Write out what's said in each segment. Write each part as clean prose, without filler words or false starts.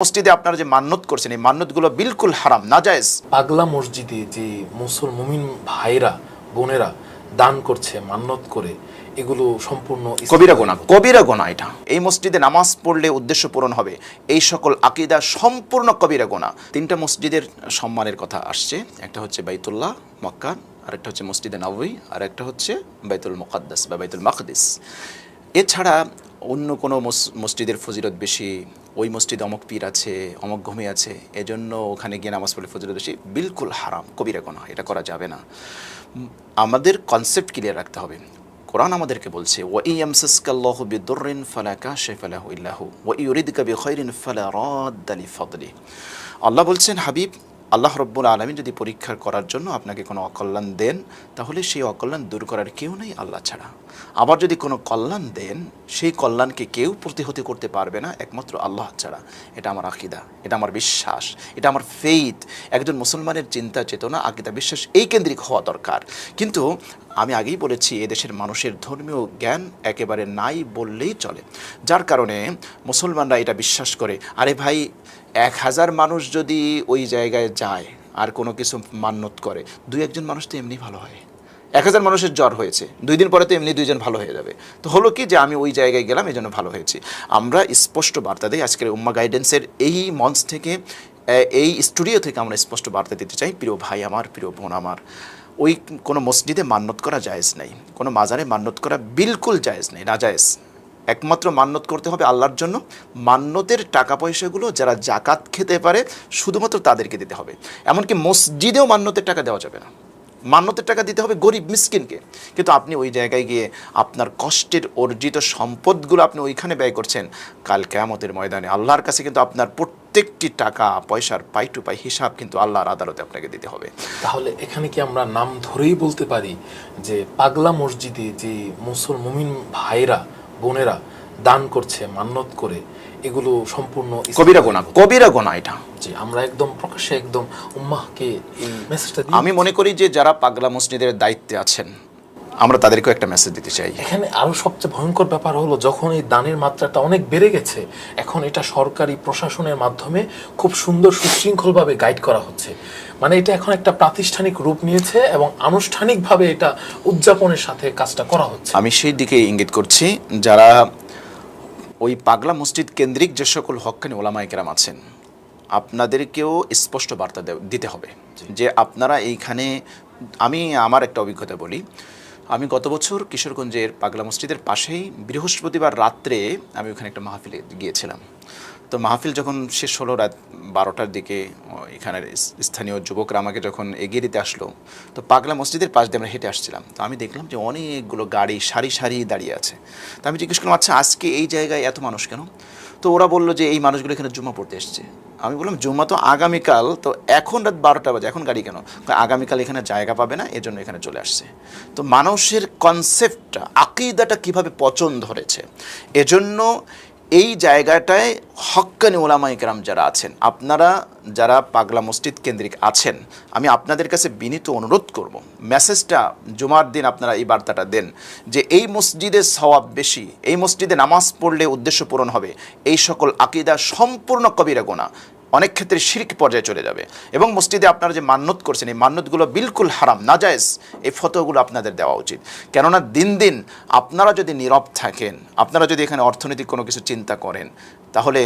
মসজিদে আপনারা যে মান্নত করছেন এই মান্নতগুলো বিলকুল হারাম, নাজায়েজ। পাগলা মসজিদে যে মুমিন ভাইরা বোনেরা দান করছে মান্নত করে, এগুলো সম্পূর্ণ কবিরা গুনাহ, কবিরা গুনাহ। এটা এই মসজিদে নামাজ পড়লে উদ্দেশ্য পূরণ হবে, এই সকল আকীদা সম্পূর্ণ কবিরা গুনাহ। তিনটা মসজিদের সম্মানের কথা আসছে, একটা হচ্ছে বাইতুল্লাহ মক্কা, আরেকটা হচ্ছে মসজিদে নববী, আর একটা হচ্ছে বাইতুল মুকাদ্দাস বা বাইতুল মাকদিস। এছাড়া অন্য কোনো মসজিদের ফজিলত বেশি, ওই মসজিদে অমুক পীর আছে, অমুক ঘুমে আছে, এজন্য ওখানে গিয়ে নামাজ পড়লে ফজিলত বেশি, বিলকুল হারাম, কবিরা গুনাহ, এটা করা যাবে না। আমাদের কনসেপ্ট ক্লিয়ার রাখতে হবে। কোরআন আমাদেরকে বলছে ওয়া ইয়ামসাসকাল্লাহু বিদুররিন ফালা কাশিফা লাহু ইল্লা হু ওয়া ইউরিদকা বিখাইরিন ফালা রাদ্দা লিফাদলি। আল্লাহ বলছেন, হাবিব, আল্লাহ রব্বুল আলামিন যদি পরীক্ষা করার জন্য আপনাকে কোনো অকল্যাণ দেন, তাহলে সেই অকল্যাণ দূর করার কেউ নেই আল্লাহ ছাড়া। আবার যদি কোনো কল্যাণ দেন, সেই কল্যাণকে কেউ প্রতিহত করতে পারবে না একমাত্র আল্লাহ ছাড়া। এটা আমার আকীদা, এটা আমার বিশ্বাস, এটা আমার ফেইথ। একজন মুসলমানের চিন্তা চেতনা, আকীদা, বিশ্বাস এই কেন্দ্রিক হওয়া দরকার। কিন্তু আমি আগেই বলেছি, এদেশের মানুষের ধর্মীয় জ্ঞান একেবারে নাই বললেই চলে, যার কারণে মুসলমানরা এটা বিশ্বাস করে, আরে ভাই 1000 মানুষ যদি ওই জায়গায় যায় আর কোনো কিছু মান্যত করে, 2-1 মানুষ তো এমনি ভালো হয়। 1000 মানুষের জ্বর হয়েছে, 2 দিন পরে তো এমনি 2 জন ভালো হয়ে যাবে। তো হলো কি যে আমি ওই জায়গায় গেলাম, এই জন্য ভালো হয়েছি। আমরা স্পষ্ট বার্তা দিই আজকের উম্মাহ গাইডেন্সের এই মঞ্চ থেকে, এই স্টুডিও থেকে আমরা স্পষ্ট বার্তা দিতে চাই, প্রিয় ভাই আমার, প্রিয় বোন আমার, ওই কোনো মসজিদে মান্যত করা জায়েজ নাই, কোনো মাজারে মান্যত করা বিলকুল জায়েজ নেই, নাজায়েজ। একমাত্র মান্যত করতে হবে আল্লাহর জন্য। মান্যতের টাকা পয়সাগুলো যারা জাকাত খেতে পারে শুধুমাত্র তাদেরকে দিতে হবে। এমনকি মসজিদেও মান্যতের টাকা দেওয়া যাবে না, মান্যতের টাকা দিতে হবে গরিব মিসকিনকে। কিন্তু আপনি ওই জায়গায় গিয়ে আপনার কষ্টের অর্জিত সম্পদগুলো আপনি ওইখানে ব্যয় করছেন, কাল কিয়ামতের ময়দানে আল্লাহর কাছে কিন্তু আপনার প্রত্যেকটি টাকা পয়সার পাই টু পাই হিসাব কিন্তু আল্লাহর আদালতে আপনাকে দিতে হবে। তাহলে এখানে কি আমরা নাম ধরেই বলতে পারি যে পাগলা মসজিদে যে মুমিন ভাইরা বোনেরা দান করছে মান্নত করে, এগুলো সম্পূর্ণ কবিরা গুনাহ, কবিরা গুনাহ এটা। জি, আমরা একদম প্রকাশ্যে একদম উম্মাহকে এই মেসেজটা দিই। আমি মনে করি যে যারা পাগলা মসজিদের দায়িত্বে আছেন, আমরা তাদেরকেও একটা মেসেজ দিতে চাই। এখানে আরো সবচেয়ে ভয়ঙ্কর ব্যাপার হলো, যখন এই দানের মাত্রাটা অনেক বেড়ে গেছে, এখন এটা সরকারি প্রশাসনের মাধ্যমে খুব সুন্দর সুশৃঙ্খলভাবে গাইড করা হচ্ছে। মানে এটা এখন একটা প্রাতিষ্ঠানিক রূপ নিয়েছে এবং আনুষ্ঠানিকভাবে এটা উদযাপনের সাথে কাজটা করা হচ্ছে। আমি সেই দিকে ইঙ্গিত করছি, যারা ওই পাগলা মসজিদ কেন্দ্রিক যে সকল হক্কানি ওলামায়ে কেরাম আছেন, আপনাদেরকেও স্পষ্ট বার্তা দিতে হবে যে আপনারা এইখানে, আমি আমার একটা অভিজ্ঞতা বলি। আমি গত বছর কিশোরগঞ্জের পাগলা মসজিদের পাশেই বৃহস্পতিবার রাত্রে আমি ওখানে একটা মাহফিলে গিয়েছিলাম। তো মাহফিল যখন শেষ হলো রাত 12টার দিকে, এখানের স্থানীয় যুবকরা আমাকে যখন এগিয়ে দিতে আসলো, তো পাগলা মসজিদের পাশ দিয়ে আমরা হেঁটে আসছিলাম। তো আমি দেখলাম যে অনেকগুলো গাড়ি সারি সারি দাঁড়িয়ে আছে। তো আমি জিজ্ঞেস করলাম, আচ্ছা আজকে এই জায়গায় এত মানুষ কেন? তো ওরা বললো যে এই মানুষগুলো এখানে জুম্মা পড়তে এসছে। আমি বললাম, জুম্মা তো আগামীকাল, তো এখন রাত 12টা বাজে, এখন গাড়ি কেন? আগামীকাল এখানে জায়গা পাবে না, এজন্য এখানে চলে আসছে। তো মানুষের কনসেপ্টটা, আকীদাটা কীভাবে পচন ধরেছে, এজন্য এই জায়গাটায় হক্কানি ওলামায়ে কেরাম যারা আছেন, আপনারা যারা পাগলা মসজিদ কেন্দ্রিক আছেন, আমি আপনাদের কাছে বিনীত অনুরোধ করব, মেসেজটা জুমার দিন আপনারা এই বার্তাটা দেন যে এই মসজিদে সওয়াব বেশি, এই মসজিদে নামাজ পড়লে উদ্দেশ্য পূরণ হবে, এই সকল আকীদা সম্পূর্ণ কবিরা গুনাহ, অনেক ক্ষেত্রে শিরক পর্যায়ে চলে যাবে। এবং মসজিদে আপনারা যে মান্যত করছেন এই মান্যতগুলো বিলকুল হারাম, নাজায়েজ। এই ফতোয়াগুলো আপনাদের দেওয়া উচিত। কেননা দিন দিন আপনারা যদি নীরব থাকেন, আপনারা যদি এখানে অর্থনৈতিক কোনো কিছু চিন্তা করেন, তাহলে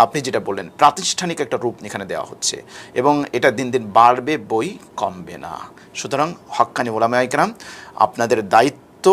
আপনি যেটা বললেন প্রাতিষ্ঠানিক একটা রূপ এখানে দেওয়া হচ্ছে এবং এটা দিন দিন বাড়বে, বই কমবে না। সুতরাং হক্কানি ওলামায়ে কেরাম, আপনাদের দায়িত্ব,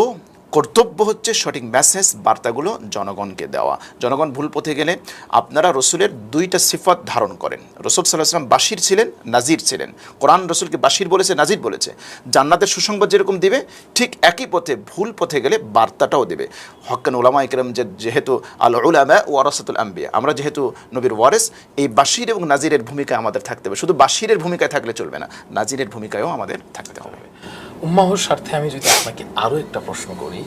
কর্তব্য হচ্ছে সঠিক মেসেজ, বার্তাগুলো জনগণকে দেওয়া। জনগণ ভুল পথে গেলে আপনারা রসুলের 2টা সিফত ধারণ করেন। রসুল সাল্লাল্লাহু আলাইহি ওয়াসাল্লাম বাশির ছিলেন, নাজির ছিলেন। কোরআন রসুলকে বাশির বলেছে, নাজির বলেছে। জান্নাতের সুসংবাদ যেরকম দিবে, ঠিক একই পথে ভুল পথে গেলে বার্তাটাও দেবে। হক্কানি উলামায়ে কেরাম যেহেতু আল উলামা ওয়ারাসাতুল আম্বিয়া, আমরা যেহেতু নবীর ওয়ারিস, এই বাশির এবং নাজিরের ভূমিকায় আমাদের থাকতে হবে। শুধু বাশিরের ভূমিকায় থাকলে চলবে না, নাজিরের ভূমিকায়ও আমাদের থাকতে হবে। উম্মাহর স্বার্থে আমি যদি আপনাকে আরও একটা প্রশ্ন করি,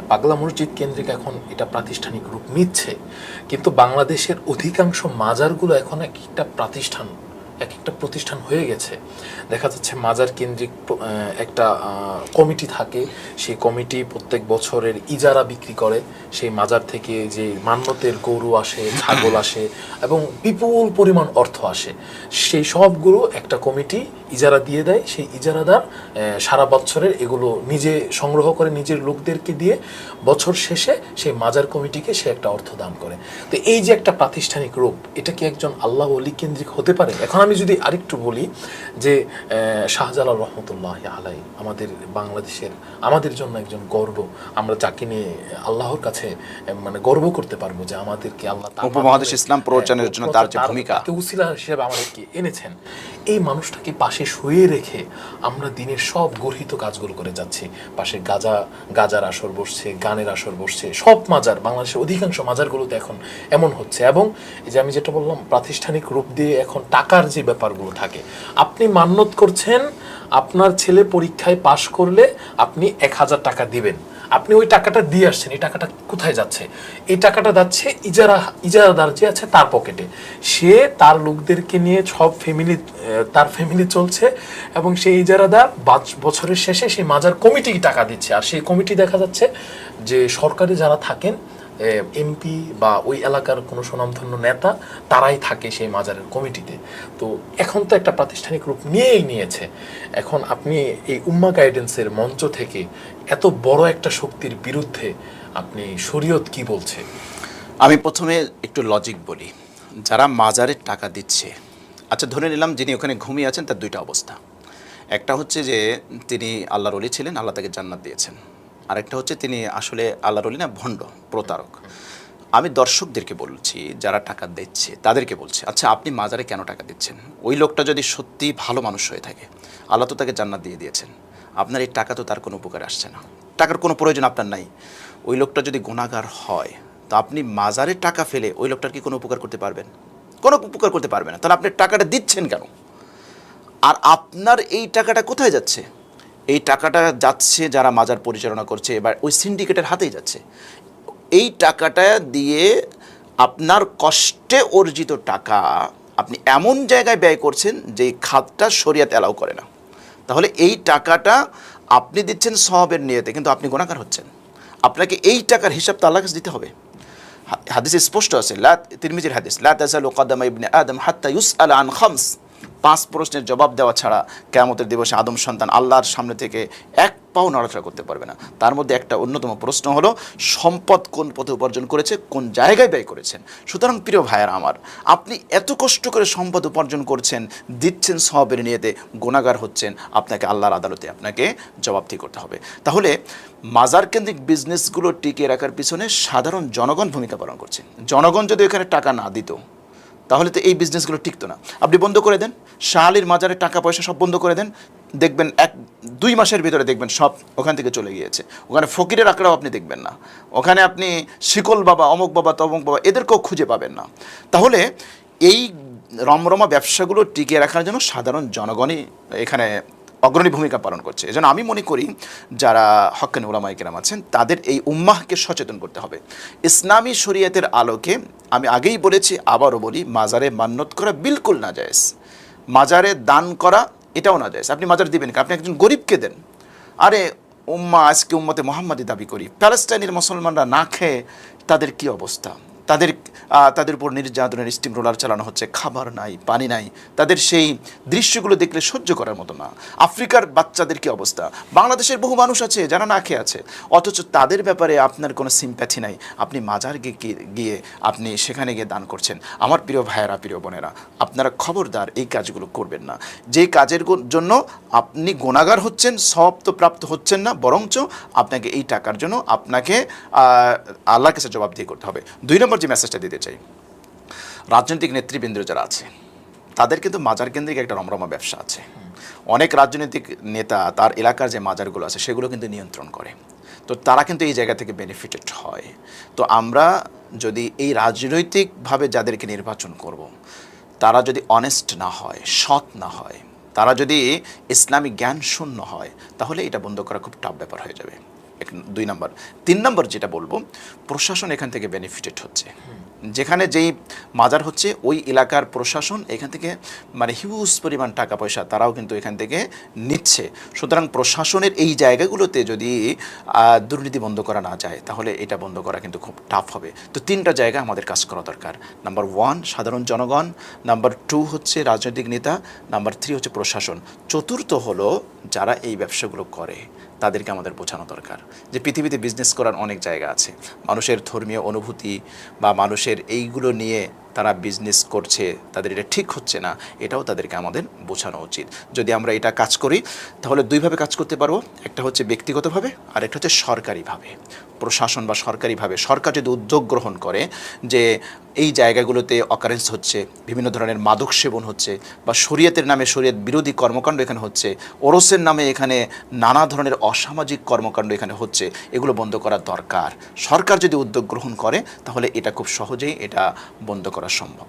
পাগলা মসজিদ কেন্দ্রিক এখন এটা প্রাতিষ্ঠানিক রূপ নিচ্ছে, কিন্তু বাংলাদেশের অধিকাংশ মাজারগুলো এখন একটা প্রাতিষ্ঠান এক একটা প্রতিষ্ঠান হয়ে গেছে। দেখা যাচ্ছে মাজার কেন্দ্রিক একটা কমিটি থাকে, সেই কমিটি প্রত্যেক বছরের ইজারা বিক্রি করে। সেই মাজার থেকে যে মান্যতের গরু আসে, ছাগল আসে এবং বিপুল পরিমাণ অর্থ আসে, সেই সবগুলো একটা কমিটি ইজারা দিয়ে দেয়। সেই ইজারাদার সারা বছরের এগুলো নিজে সংগ্রহ করে নিজের লোকদেরকে দিয়ে বছর শেষে সেই মাজার কমিটিকে সে একটা অর্থ দান করে। তো এই যে একটা প্রাতিষ্ঠানিক রূপ, এটা কি একজন আল্লাহ ওলি কেন্দ্রিক হতে পারে? এখন আমি যদি আরেকটু বলি যে শাহজালাল রহমতুল্লাহ আলাই আমাদের বাংলাদেশের, আমাদের জন্য একজন গর্ব। আমরা যাকে নিয়ে আল্লাহর কাছে মানে গর্ব করতে পারবো যে আমাদেরকে আল্লাহ উপমহাদেশ ইসলাম প্রচারের জন্য তার যে ভূমিকা, উসিলা হিসেবে আমাদেরকে এনেছেন। এই মানুষটাকে পাশে শুয়ে রেখে আমরা দিনের সব গর্হিত কাজগুলো করে যাচ্ছি। পাশে গাজার আসর বসছে, গানের আসর বসছে, সব মাজার, বাংলাদেশের অধিকাংশ মাজারগুলোতে এখন এমন হচ্ছে। এবং এই যে আমি যেটা বললাম প্রাতিষ্ঠানিক রূপ দিয়ে এখন টাকার যে ব্যাপারগুলো থাকে, আপনি মান্যত করছেন আপনার ছেলে পরীক্ষায় পাশ করলে আপনি 1000 টাকা দিবেন, আপনি ওই টাকাটা দিয়ে আসছেন। এই টাকাটা কোথায় যাচ্ছে? এই টাকাটা যাচ্ছে ইজারাদার যে আছে তার পকেটে। সে তার লোকদেরকে নিয়ে সব তার ফ্যামিলি চলছে এবং সেই ইজারাদার বছরের শেষে সেই মাজার কমিটিকে টাকা দিচ্ছে। আর সেই কমিটি দেখা যাচ্ছে যে সরকারি যারা থাকেন, এমপি বা ওই এলাকার কোনো সুনামধন্য নেতা, তারাই থাকে সেই মাজারের কমিটিতে। তো এখন তো একটা প্রাতিষ্ঠানিক রূপ নিয়েছে। এখন আপনি এই উম্মা গাইডেন্সের মঞ্চ থেকে এত বড় একটা শক্তির বিরুদ্ধে আপনি শরীয়ত কি বলছে? আমি প্রথমে একটু লজিক বলি। যারা মাজারের টাকা দিচ্ছে, আচ্ছা ধরে নিলাম যিনি ওখানে ঘুমিয়ে আছেন তার দুইটা অবস্থা। একটা হচ্ছে যে তিনি আল্লাহর ওলি ছিলেন, আল্লাহ তাকে জান্নাত দিয়েছেন। আরেকটা হচ্ছে তিনি আসলে আল্লাহর ওলি না, ভণ্ড, প্রতারক। আমি দর্শকদেরকে বলছি যারা টাকা দিচ্ছে তাদেরকে বলছি, আচ্ছা আপনি মাজারে কেন টাকা দিচ্ছেন? ওই লোকটা যদি সত্যি ভালো মানুষ হয়ে থাকে, আল্লাহ তো তাকে জান্নাত দিয়ে দিয়েছেন, আপনার এই টাকা তো তার কোনো উপকারে আসছে না, টাকার কোনো প্রয়োজন আপনার নাই। ওই লোকটা যদি গুনাহগার হয়, তো আপনি মাজারে টাকা ফেলে ওই লোকটার কি কোনো উপকার করতে পারবেন? কোনো উপকার করতে পারবেন না। তাহলে আপনি টাকাটা দিচ্ছেন কেন? আর আপনার এই টাকাটা কোথায় যাচ্ছে? এই টাকাটা যাচ্ছে যারা মাজার পরিচালনা করছে, এবার ওই সিন্ডিকেটের হাতেই যাচ্ছে। এই টাকাটা দিয়ে আপনার কষ্টে অর্জিত টাকা আপনি এমন জায়গায় ব্যয় করছেন যে খাতটা শরিয়ত অ্যালাউ করে না। তাহলে এই টাকাটা আপনি দিচ্ছেন সওয়াবের নিয়তে, কিন্তু আপনি গুনাহগার হচ্ছেন। আপনাকে এই টাকার হিসাব তো আল্লাহর কাছে দিতে হবে। হাদিসে স্পষ্ট আছে, তিরমিজির হাদিস, লা তাযালু কদামা ইবনে আদম হাত্তা ইউসআল আন খামস। 5 প্রশ্নের জবাব দেওয়া ছাড়া কিয়ামতের দিবসে আদম সন্তান আল্লাহর সামনে থেকে এক পাও নড়াচড়া করতে পারবে না। তার মধ্যে একটা অন্যতম প্রশ্ন হলো সম্পদ কোন পথে উপার্জন করেছে, কোন জায়গায় ব্যয় করেছেন। সুতরাং প্রিয় ভাইয়েরা আমার, আপনি এত কষ্ট করে সম্পদ উপার্জন করছেন, দিচ্ছেন সওয়াবের নিয়তে, গুনাহগার হচ্ছেন, আপনাকে আল্লাহর আদালতে আপনাকে জবাবদিহি করতে হবে। তাহলে মাজার কেন্দ্রিক বিজনেসগুলো টিকিয়ে রাখার পিছনে সাধারণ জনগণ ভূমিকা পালন করছে। জনগণ যদি এখানে টাকা না দিত, তাহলে তো এই বিজনেসগুলো টিকতো না। আপনি বন্ধ করে দেন, শাহালির মাজারের টাকা পয়সা সব বন্ধ করে দেন, দেখবেন 1-2 মাসের ভিতরে দেখবেন সব ওখান থেকে চলে গিয়েছে। ওখানে ফকিরের আঁকড়াও আপনি দেখবেন না, ওখানে আপনি শিকল বাবা, অমুক বাবা, তমুক বাবা, এদেরকেও খুঁজে পাবেন না। তাহলে এই রমরমা ব্যবসাগুলো টিকিয়ে রাখার জন্য সাধারণ জনগণই এখানে অগ্রণী ভূমিকা পালন করছে। এজন্য আমি মনে করি যারা হক্কানি উলামায়ে কেরাম আছেন তাদের এই উম্মাহকে সচেতন করতে হবে। ইসলামী শরীয়তের আলোকে আমি আগেই বলেছি, আবারও বলি, মাজারে মান্নত করা বিলকুল নাজায়েজ, মাজারে দান করা এটাও নাজায়েজ। আপনি মাজার দিবেন কি? আপনি একজন গরিবকে দেন। আরে আজকে উম্মতে মুহাম্মাদি দাবি করি, প্যালেস্টাইনের মুসলমানরা না খেয়ে তাদের কি অবস্থা, তাদের উপর নির্যাতনের স্টিম রোলার চালানো হচ্ছে, খাবার নাই, পানি নাই, তাদের সেই দৃশ্যগুলো দেখলে সহ্য করার মতো না। আফ্রিকার বাচ্চাদের কি অবস্থা, বাংলাদেশের বহু মানুষ আছে যারা না খেয়ে আছে, অথচ তাদের ব্যাপারে আপনার কোনো সিম্প্যাথি নাই। আপনি মাজার গিয়ে আপনি সেখানে গিয়ে দান করছেন। আমার প্রিয় ভাইয়েরা, প্রিয় বোনেরা, আপনারা খবরদার এই কাজগুলো করবেন না। যে কাজের জন্য আপনি গুনাহগার হচ্ছেন, সওয়াব তো প্রাপ্ত হচ্ছেন না, বরঞ্চ আপনাকে এই টাকার জন্য আপনাকে আল্লাহর কাছে জবাবদিহি করতে হবে। 2 নম্বর যে মেসেজটা দিতে চাই, রাজনৈতিক নেতৃবৃন্দ যারা আছে তাদের কিন্তু মাজার কেন্দ্রিক একটা রমরমা ব্যবসা আছে। অনেক রাজনৈতিক নেতা তার এলাকার যে মাজারগুলো আছে সেগুলো কিন্তু নিয়ন্ত্রণ করে, তো তারা কিন্তু এই জায়গা থেকে বেনিফিটেড হয়। তো আমরা যদি এই রাজনৈতিকভাবে যাদেরকে নির্বাচন করব, তারা যদি অনেস্ট না হয়, সৎ না হয়, তারা যদি ইসলামিক জ্ঞান শূন্য হয়, তাহলে এটা বন্ধ করা খুব টাফ ব্যাপার হয়ে যাবে। দুই নাম্বার। 3 নম্বর যেটা বলবো, প্রশাসন এখান থেকে বেনিফিটেড হচ্ছে। যেখানে যেই মাজার হচ্ছে ওই এলাকার প্রশাসন এখান থেকে মানে হিউজ পরিমাণ টাকা পয়সা তারাও কিন্তু এখান থেকে নিচ্ছে। সুতরাং প্রশাসনের এই জায়গাগুলোতে যদি দুর্নীতি বন্ধ করা না যায় তাহলে এটা বন্ধ করা কিন্তু খুব টাফ হবে। তো 3টা জায়গা আমাদের কাজ করা দরকার। নাম্বার 1 সাধারণ জনগণ, নাম্বার 2 হচ্ছে রাজনৈতিক নেতা, নাম্বার 3 হচ্ছে প্রশাসন, চতুর্থ হলো যারা এই ব্যবসাগুলো করে তাদেরকে আমাদের বোঝানো দরকার যে পৃথিবীতে বিজনেস করার অনেক জায়গা আছে। মানুষের ধর্মীয় অনুভূতি বা মানুষের এইগুলো নিয়ে তারা বিজনেস করছে, তাদের এটা ঠিক হচ্ছে না, এটাও তাদেরকে আমাদের বোঝানো উচিত। যদি আমরা এটা কাজ করি তাহলে দুইভাবে কাজ করতে পারবো, একটা হচ্ছে ব্যক্তিগতভাবে আর একটা হচ্ছে সরকারিভাবে। প্রশাসন বা সরকারিভাবে সরকার যদি উদ্যোগ গ্রহণ করে যে এই জায়গাগুলোতে অকারেন্স হচ্ছে, বিভিন্ন ধরনের মাদক সেবন হচ্ছে বা শরীয়তের নামে শরীয়ত বিরোধী কর্মকাণ্ড এখানে হচ্ছে, ওরসের নামে এখানে নানা ধরনের অসামাজিক কর্মকাণ্ড এখানে হচ্ছে, এগুলো বন্ধ করা দরকার। সরকার যদি উদ্যোগ গ্রহণ করে তাহলে এটা খুব সহজেই এটা বন্ধ করা সম্ভব।